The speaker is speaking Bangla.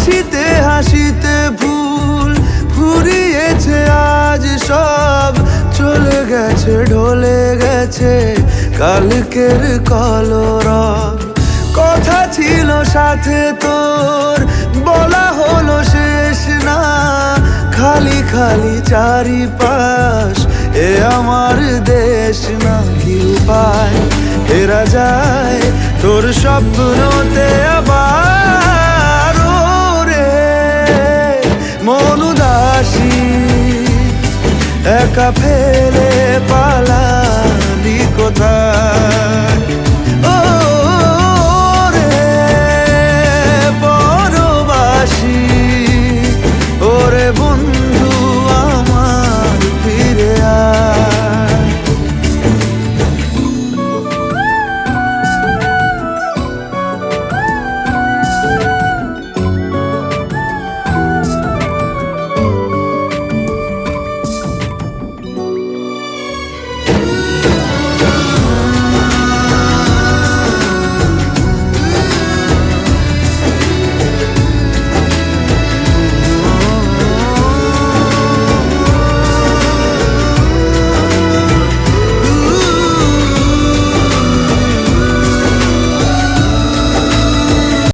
হাসিতে হাসিতে ভুল ফুরিয়েছে আজ সব, চলে গেছে ঢলে গেছে কালকের কলরব। কথা ছিল সাথে তোর, বলা হলো শেষ না, খালি খালি চারিপাশ, এ আমার দেশ না। কি উপায় ফেরা যায় তোর স্বপ্নতে আবার, রে মন উদাসী একা ফেলে পালা